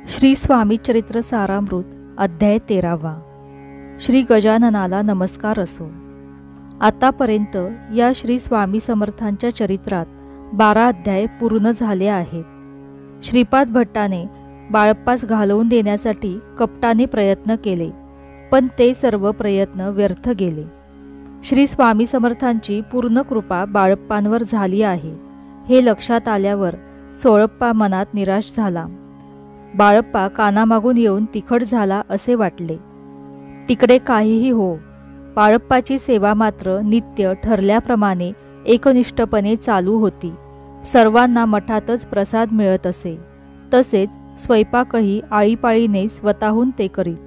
श्री स्वामी चरित्र सारामृत अध्याय 13वा। श्री गजाननाला नमस्कार असो। आतापर्यंत या श्री स्वामी समर्थांच्या चरित्रात 12 अध्याय पूर्ण झाले आहेत। श्रीपाद भट्टाने बाळप्पास घालवून देण्यासाठी कपटाने प्रयत्न केले, पण ते सर्व प्रयत्न व्यर्थ गेले। श्री स्वामी समर्थांची पूर्ण कृपा बाळप्पांवर झाली आहे हे लक्षात आल्यावर सोळप्पा मनात निराश झाला। बाळप्पा कानामागून येऊन तिखट झाला असे वाटले। तिकडे काहीही हो, बाळप्पाची सेवा मात्र नित्य ठरल्याप्रमाणे एकनिष्ठपणे चालू होती। सर्वांना मठातच प्रसाद मिळत असे, तसेच स्वयंपाकही आळीपाळीने स्वतःहून ते करीत।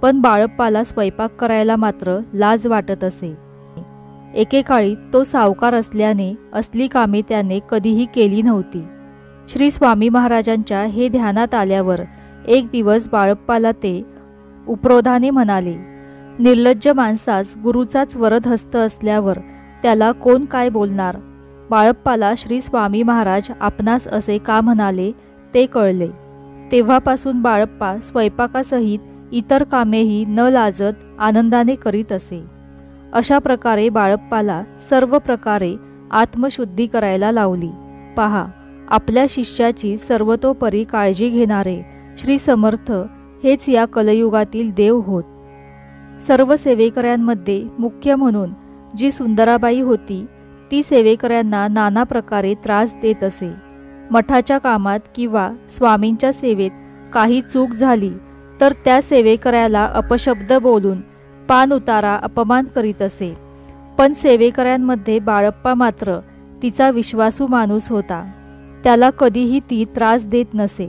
पण बाळप्पाला स्वयंपाक करायला मात्र लाज वाटत असे। एकेकाळी तो सावकार असल्याने असली कामे त्याने कधीही केली नव्हती। श्री स्वामी महाराजांच्या हे ध्यानात आल्यावर एक दिवस बाळप्पाला ते उपरोधाने म्हणाले, निर्लज्ज माणसास गुरुचाच वरद हस्त असल्यावर त्याला कोण काय बोलणार। बाळप्पाला श्री स्वामी महाराज आपणास असे का म्हणाले ते कळले। तेव्हापासून बाळप्पा स्वयंपाकासहित इतर कामेही न लाजत आनंदाने करीत असे। अशा प्रकारे बाळप्पाला सर्व प्रकारे आत्मशुद्धी करायला लावली। पहा, आपल्या शिष्याची सर्वतोपरी काळजी घेणारे श्री समर्थ हेच या कलयुगातील देव होत। सर्व सेवेकऱ्यांमध्ये मुख्य म्हणून जी सुंदराबाई होती ती सेवेकऱ्यांना नाना प्रकारे त्रास देत असे। मठाच्या कामात किंवा स्वामींच्या सेवेत काही चूक झाली तर त्या सेवेकऱ्याला अपशब्द बोलून पान उतारा अपमान करीत असे। पण सेवेकऱ्यांमध्ये बाळप्पा मात्र तिचा विश्वासू माणूस होता, त्याला कधीही ती त्रास देत नसे।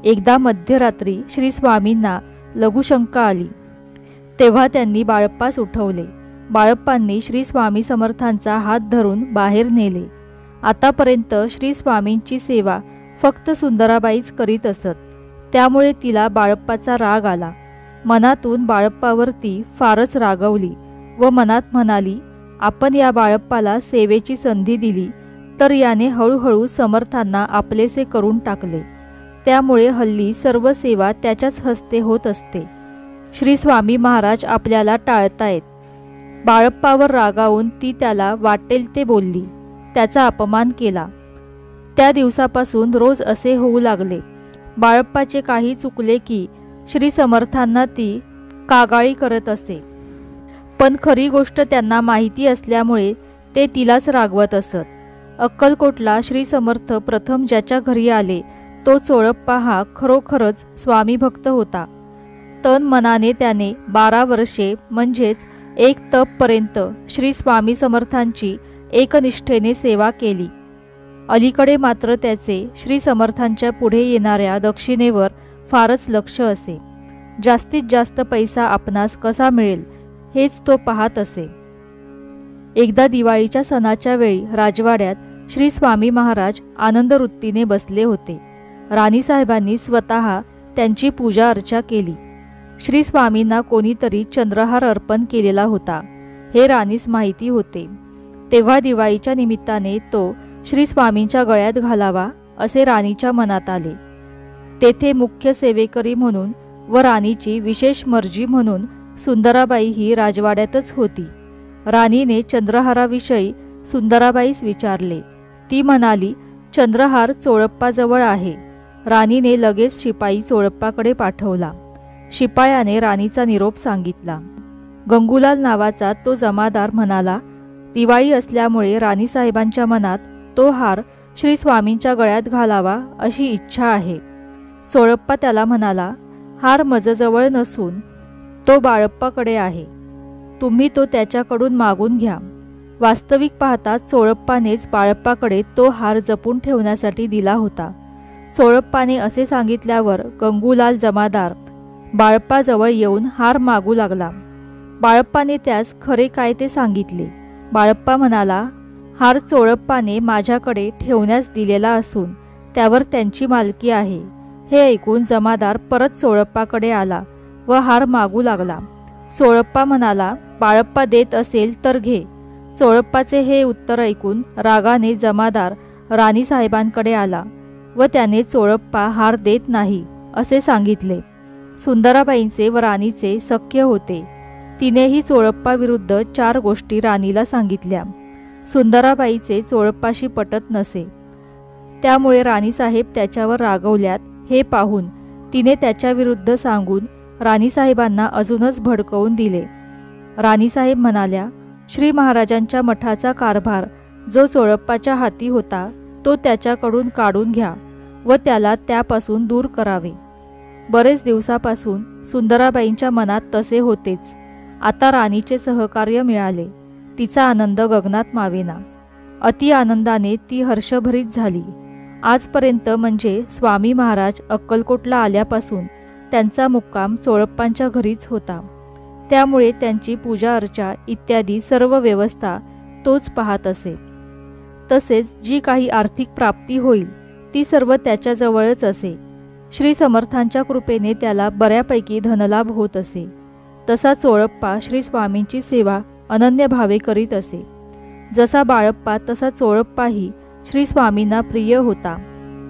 एकदा मध्यरात्री श्री स्वामींना लघुशंका आली, तेव्हा त्यांनी बाळप्पास उठवले। बाळप्पांनी श्री स्वामी समर्थांचा हात धरून बाहेर नेले। आतापर्यंत श्री स्वामींची सेवा फक्त सुंदराबाईच करीत असत, त्यामुळे तिला बाळप्पाचा राग आला। मनातून बाळप्पावरती फारच रागवली व मनात म्हणाली, आपण या बाळप्पाला सेवेची संधी दिली तर याने हळूहळू समर्थांना आपलेसे करून टाकले, त्यामुळे हल्ली सर्व सेवा त्याच्याच हस्ते होत असते। श्री स्वामी महाराज आपल्याला टाळतायत। बाळप्पावर रागावून ती त्याला वाटेल ते बोलली, त्याचा अपमान केला। त्या दिवसापासून रोज असे होऊ लागले। बाळप्पाचे काही चुकले की श्री समर्थांना ती कागाळी करत असे, पण खरी गोष्ट त्यांना माहिती असल्यामुळे ते तिलाच रागवत असत। अक्कलकोटला श्री समर्थ प्रथम ज्याच्या घरी आले तो चोळप्पा हा खरोखरच स्वामी भक्त होता। तन मनाने त्याने 12 वर्षे म्हणजेच 1 तपपर्यंत श्री स्वामी समर्थांची एकनिष्ठेने सेवा केली। अलीकडे मात्र त्याचे श्री समर्थांच्या पुढे येणाऱ्या दक्षिणेवर फारच लक्ष असे। जास्तीत जास्त पैसा आपणास कसा मिळेल हेच तो पाहत असे। एकदा दिवाळीच्या सणाच्या वेळी राजवाड्यात श्री स्वामी महाराज आनंदवृत्तीने बसले होते। राणीसाहेबांनी स्वतः त्यांची पूजा अर्चा केली। श्री स्वामींना कोणीतरी चंद्रहार अर्पण केलेला होता हे राणीस माहिती होते। तेव्हा दिवाळीच्या निमित्ताने तो श्री स्वामींच्या गळ्यात घालावा असे राणीच्या मनात आले। तेथे मुख्य सेवेकरी म्हणून व राणीची विशेष मर्जी म्हणून सुंदराबाई ही राजवाड्यातच होती। राणीने चंद्रहाराविषयी सुंदराबाईस विचारले। ती म्हणाली, चंद्रहार चोळप्पाजवळ आहे। राणीने लगेच शिपाई चोळप्पाकडे पाठवला। शिपायाने राणीचा निरोप सांगितला। गंगूलाल नावाचा तो जमादार म्हणाला, दिवाळी असल्यामुळे राणीसाहेबांच्या मनात तो हार श्री स्वामींच्या गळ्यात घालावा अशी इच्छा आहे। चोळप्पा त्याला म्हणाला, हार मजजवळ नसून तो बाळप्पाकडे आहे, तुम्ही तो त्याच्याकडून मागून घ्या। वास्तविक पाहता चोळप्पानेच बाळप्पाकडे तो हार जपून ठेवण्यासाठी दिला होता। चोळप्पाने असे सांगितल्यावर गंगूलाल जमादार बाळप्पाजवळ येऊन हार मागू लागला। बाळप्पाने त्यास खरे काय ते सांगितले। बाळप्पा म्हणाला, हार चोळप्पाने माझ्याकडे ठेवण्यास दिलेला असून त्यावर त्यांची मालकी आहे। हे ऐकून जमादार परत चोळप्पाकडे आला व हार मागू लागला। चोळप्पा म्हणाला, बाळप्पा देत असेल तर घे। चोळप्पाचे हे उत्तर ऐकून रागाने जमादार राणीसाहेबांकडे आला व त्याने चोळप्पा हार देत नाही असे सांगितले. सुंदराबाईंचे व राणीचे सख्य होते. तिनेही चोळप्पाविरुद्ध 4 गोष्टी राणीला सांगितल्या. सुंदराबाईचे चोळप्पाशी पटत नसे, त्यामुळे राणीसाहेब त्याच्यावर रागवल्यात हे पाहून तिने त्याच्याविरुद्ध सांगून राणीसाहेबांना अजूनच भडकवून दिले. राणीसाहेब म्हणाल्या, श्री महाराजांच्या मठाचा कारभार जो चोळप्पाच्या हाती होता तो त्याच्याकडून काढून घ्या व त्याला त्यापासून दूर करावे. बरेच दिवसापासून सुंदराबाईंच्या मनात तसे होतेच. आता राणीचे सहकार्य मिळाले. तिचा आनंद गगनात मावेना. अति आनंदाने ती हर्षभरीत झाली. आजपर्यंत म्हणजे स्वामी महाराज अक्कलकोटला आल्यापासून त्यांचा मुक्काम चोळप्पांच्या घरीच होता. त्यामुळे त्यांची पूजा अर्चा इत्यादी सर्व व्यवस्था तोच पाहत असे. तसेच जी काही आर्थिक प्राप्ती होईल ती सर्व त्याच्याजवळच असे. श्री समर्थांच्या कृपेने त्याला बऱ्यापैकी धनलाभ होत असे. तसा चोळप्पा श्री स्वामींची सेवा अनन्य भावे करीत असे. जसा बाळप्पा तसा चोळप्पाही श्री स्वामींना प्रिय होता.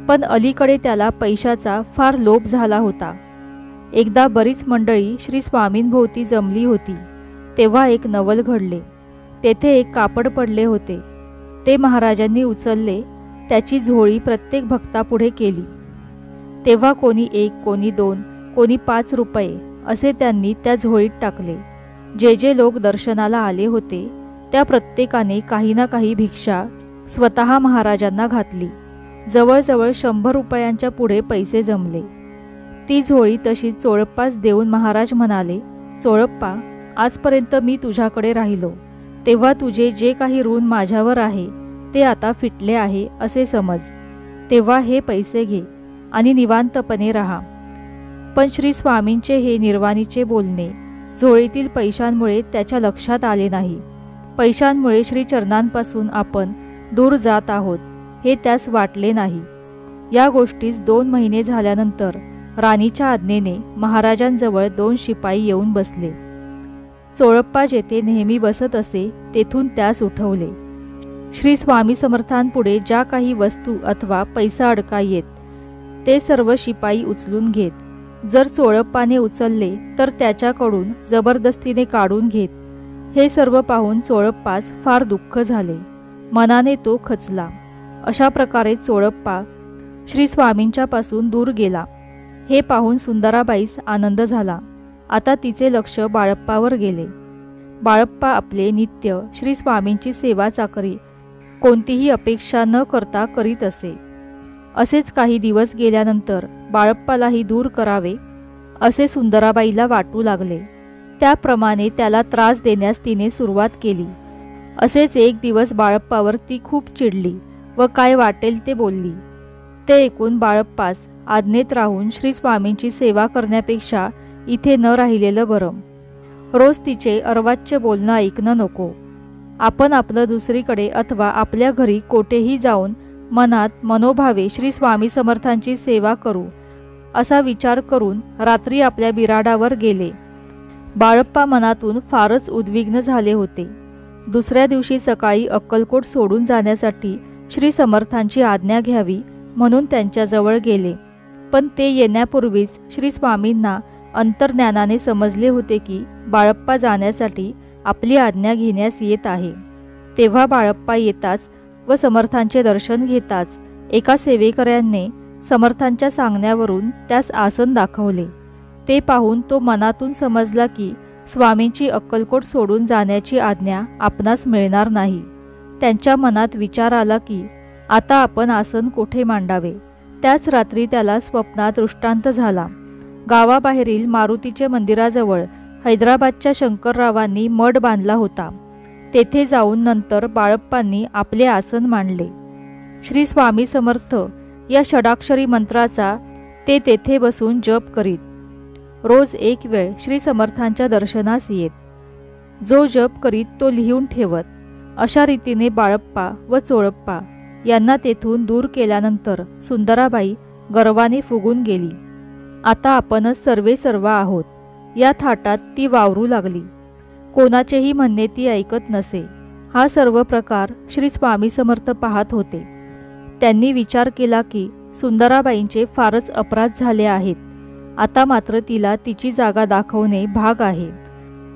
पण अलीकडे त्याला पैशाचा फार लोभ झाला होता. एकदा बरीच मंडळी श्री स्वामींभोवती जमली होती. तेव्हा एक नवल घडले. तेथे एक कापड पडले होते. ते महाराजांनी उचलले. त्याची झोळी प्रत्येक भक्तापुढे केली. तेव्हा कोणी 1, कोणी 2, कोणी 5 रुपये असे त्यांनी त्या झोळीत टाकले. जे जे लोक दर्शनाला आले होते त्या प्रत्येकाने काही ना काही भिक्षा स्वतः महाराजांना घातली. जवळजवळ 100 रुपयांच्या पुढे पैसे जमले. ती झोळी तशीच चोळप्पास देऊन महाराज म्हणाले, चोळप्पा, आजपर्यंत मी तुझ्याकडे राहिलो तेव्हा तुझे जे काही ऋण माझ्यावर आहे ते आता फिटले आहे असे समज. तेव्हा हे पैसे घे आणि निवांतपणे राहा. पण श्री स्वामींचे हे निर्वाणीचे बोलणे झोळीतील पैशांमुळे त्याच्या लक्षात आले नाही. पैशांमुळे श्री चरणांपासून आपण दूर जात आहोत हे त्यास वाटले नाही. या गोष्टीस 2 महिने झाल्यानंतर राणीच्या आज्ञेने महाराजांजवळ 2 शिपाई येऊन बसले. चोळप्पा जेथे नेहमी बसत असे तेथून त्यास उठवले. श्री स्वामी समर्थांपुढे ज्या काही वस्तू अथवा पैसा अडका येत ते सर्व शिपाई उचलून घेत. जर चोळप्पाने उचलले तर त्याच्याकडून जबरदस्तीने काढून घेत. हे सर्व पाहून चोळप्पास फार दुःख झाले. मनाने तो खचला. अशा प्रकारे चोळप्पा श्री स्वामींच्यापासून दूर गेला. हे पाहून सुंदराबाईस आनंद झाला. आता तिचे लक्ष बाळप्पावर गेले. बाळप्पा आपले नित्य श्री स्वामींची सेवा चाकरी कोणतीही अपेक्षा न करता करीत असे. असेच काही दिवस गेल्यानंतर बाळप्पालाही दूर करावे असे सुंदराबाईला वाटू लागले. त्याप्रमाणे त्याला त्रास देण्यास तिने सुरुवात केली. असेच एक दिवस बाळप्पावर ती खूप चिडली व काय वाटेल ते बोलली. ते ऐकून बाळप्पास आज्ञेत राहून श्री स्वामींची सेवा करण्यापेक्षा इथे न राहिलेलं बरं. रोज तिचे अर्वाच्य बोलणं ऐकणं नको. आपण आपलं दुसरीकडे अथवा आपल्या घरी कोठेही जाऊन मनात मनोभावे श्री स्वामी समर्थांची सेवा करू असा विचार करून रात्री आपल्या बिराडावर गेले. बाळप्पा मनातून फारच उद्विग्न झाले होते. दुसऱ्या दिवशी सकाळी अक्कलकोट सोडून जाण्यासाठी श्री समर्थांची आज्ञा घ्यावी म्हणून त्यांच्याजवळ गेले. पण ते येण्यापूर्वीच श्री स्वामींना अंतर्ज्ञानाने समजले होते की बाळप्पा जाण्यासाठी आपली आज्ञा घेण्यास येत आहे. तेव्हा बाळप्पा येताच व समर्थांचे दर्शन घेताच एका सेवेकऱ्याने समर्थांच्या सांगण्यावरून त्यास आसन दाखवले. ते पाहून तो मनातून समजला की स्वामींची अक्कलकोट सोडून जाण्याची आज्ञा आपणास मिळणार नाही. त्यांच्या मनात विचार आला की आता आपण आसन कोठे मांडावे. त्याच रात्री त्याला स्वप्नात दृष्टांत झाला. गावाबाहेरील मारुतीच्या मंदिराजवळ हैदराबादच्या शंकररावांनी मठ बांधला होता. तेथे जाऊन नंतर बाळप्पांनी आपले आसन मांडले. श्री स्वामी समर्थ या षडाक्षरी मंत्राचा ते तेथे बसून जप करीत. रोज एक वेळ श्री समर्थांच्या दर्शनास येत. जो जप करीत तो लिहून ठेवत. अशा रीतीने बाळप्पा व चोळप्पा यांना तेथून दूर केल्यानंतर सुंदराबाई गर्वाने फुगून गेली. आता आपणच सर्व आहोत या थाटात ती वावरू लागली. कोणाचेही म्हणणे ती ऐकत नसे. हा सर्व प्रकार श्री स्वामी समर्थ पाहत होते. त्यांनी विचार केला की सुंदराबाईंचे फारच अपराध झाले आहेत. आता मात्र तिला तिची जागा दाखवणे भाग आहे.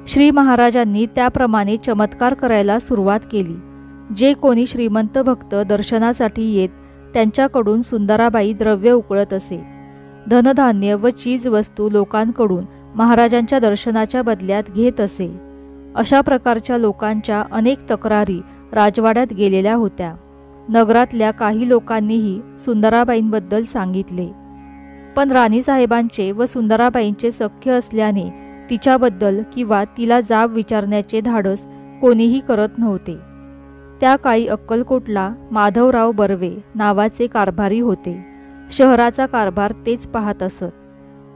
श्री महाराजांनी त्याप्रमाणे चमत्कार करायला सुरुवात केली. जे कोणी श्रीमंत भक्त दर्शनासाठी येत त्यांच्याकडून सुंदराबाई द्रव्य उकळत असे. धनधान्य व चीज वस्तू लोकांकडून महाराजांच्या दर्शनाच्या बदल्यात घेत असे. अशा प्रकारच्या लोकांच्या अनेक तक्रारी राजवाड्यात गेलेल्या होत्या. नगरातल्या काही लोकांनीही सुंदराबाईंबद्दल सांगितले. पण राणीसाहेबांचे व सुंदराबाईंचे सख्य असल्याने तिच्याबद्दल किंवा तिला जाब विचारण्याचे धाडस कोणीही करत नव्हते. त्या काळी अक्कलकोटला माधवराव बर्वे नावाचे कारभारी होते. शहराचा कारभार तेच पाहत असत.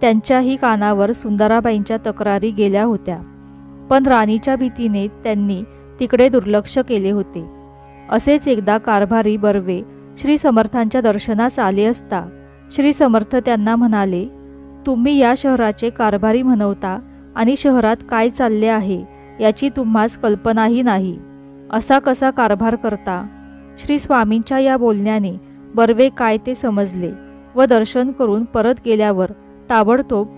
त्यांच्याही कानावर सुंदराबाईंच्या तक्रारी गेल्या होत्या. पण राणीच्या भीतीने त्यांनी तिकडे दुर्लक्ष केले होते. असेच एकदा कारभारी बर्वे श्री समर्थांच्या दर्शनास आले असता श्री समर्थ त्यांना म्हणाले, तुम्ही या शहराचे कारभारी म्हणवता आणि शहरात काय चालले आहे याची तुम्हास कल्पनाही नाही. असा कसा कारभार करता? श्री स्वामींच्या या बोलण्याने बर्वे काय ते समजले व दर्शन करून परत गेल्यावर ताबडतोब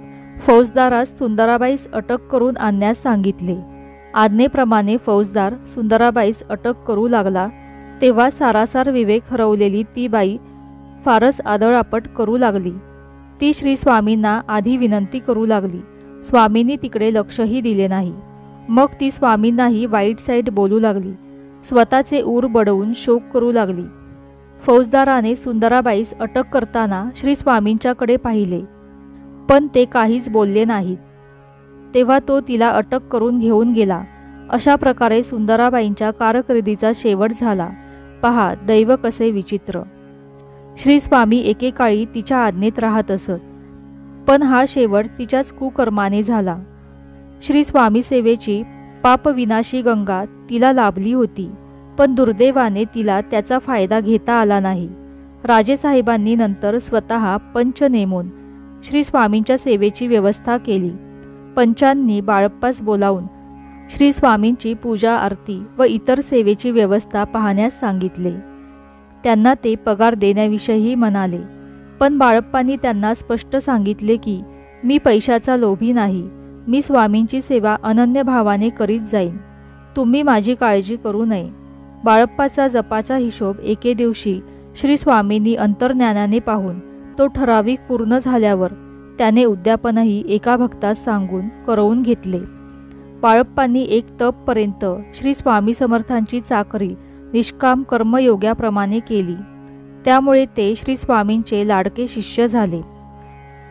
फौजदारास सुंदराबाईस अटक करून आणण्यास सांगितले. आज्ञेप्रमाणे फौजदार सुंदराबाईस अटक करू लागला तेव्हा सारासार विवेक हरवलेली ती बाई फारच आदळआपट करू लागली. ती श्री स्वामींना आधी विनंती करू लागली. स्वामींनी तिकडे लक्षही दिले नाही. मग ती स्वामींनाही वाईट साईट बोलू लागली. स्वतःचे ऊर बडवून शोक करू लागली. फौजदाराने सुंदराबाईस अटक करताना श्री स्वामींच्याकडे पाहिले, पण ते काहीच बोलले नाहीत. तेव्हा तो तिला अटक करून घेऊन गेला. अशा प्रकारे सुंदराबाईंच्या कारकिर्दीचा शेवट झाला. पहा दैव कसे विचित्र. श्री स्वामी एकेकाळी तिच्या आज्ञेत राहत असत, पण हा शेवट तिच्याच कुकर्माने झाला. श्री स्वामी सेवेची पापविनाशी गंगा तिला लाभली होती, पण दुर्दैवाने तिला त्याचा फायदा घेता आला नाही. राजेसाहेबांनी नंतर स्वतः पंच नेमून श्री स्वामींच्या सेवेची व्यवस्था केली. पंचांनी बाळप्पास बोलावून श्री स्वामींची पूजा आरती व इतर सेवेची व्यवस्था पाहण्यास सांगितले. त्यांना ते पगार देण्याविषयी म्हणाले, पण बाळप्पांनी त्यांना स्पष्ट सांगितले की मी पैशाचा लोभी नाही. मी स्वामींची सेवा अनन्य भावाने करीत जाईन. तुम्ही माझी काळजी करू नये. बाळप्पाचा जपाचा हिशोब एके दिवशी श्री स्वामींनी अंतर्ज्ञानाने पाहून तो ठराविक पूर्ण झाल्यावर त्याने उद्यापनही एका भक्तास सांगून करवून घेतले. बाळप्पांनी एक तपपर्यंत श्री स्वामी समर्थांची चाकरी निष्काम कर्मयोग्याप्रमाणे केली. त्यामुळे ते श्री स्वामींचे लाडके शिष्य झाले.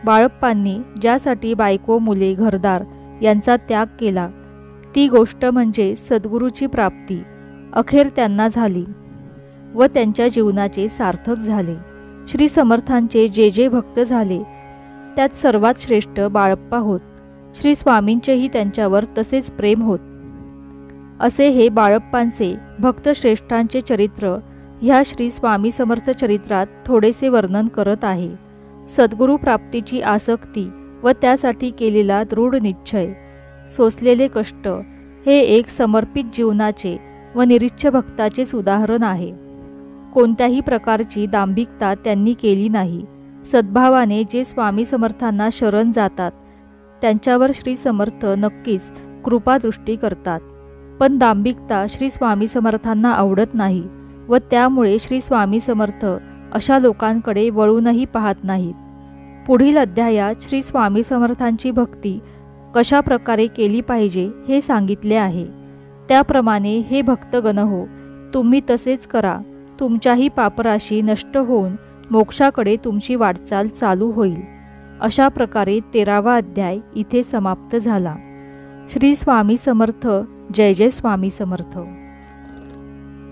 बाळप्पांनी ज्यासाठी बायको मुले घरदार यांचा त्याग केला ती गोष्ट म्हणजे सद्गुरूची प्राप्ती अखेर त्यांना झाली व त्यांच्या जीवनाचे सार्थक झाले. श्री समर्थांचे जे जे भक्त झाले त्यात सर्वात श्रेष्ठ बाळप्पा होत. श्री स्वामींचेही त्यांच्यावर तसेच प्रेम होत. असे हे बाळप्पांचे भक्तश्रेष्ठांचे चरित्र ह्या श्री स्वामी समर्थ चरित्रात थोडेसे वर्णन करत आहे. सद्गुरू प्राप्तीची आसक्ती व त्यासाठी केलेला दृढ निश्चय, सोसलेले कष्ट हे एक समर्पित जीवनाचे व निरीच्छ भक्ताचेच उदाहरण आहे. कोणत्याही प्रकारची दांभिकता त्यांनी केली नाही. सद्भावाने जे स्वामी समर्थांना शरण जातात त्यांच्यावर श्री समर्थ नक्कीच कृपादृष्टी करतात. पण दांभिकता श्री स्वामी समर्थांना आवडत नाही व त्यामुळे श्री स्वामी समर्थ अशा लोकांकडे वळूनही पाहत नाहीत. पुढील अध्यायात श्री स्वामी समर्थांची भक्ती कशा प्रकारे केली पाहिजे हे सांगितले आहे. त्याप्रमाणे हे भक्तगण हो, तुम्ही तसेच करा. तुमच्याही पापराशी नष्ट होऊन मोक्षाकडे तुमची वाटचाल चालू होईल. अशा प्रकारे 13वा अध्याय इथे समाप्त झाला. श्री स्वामी समर्थ. जय जय स्वामी समर्थ.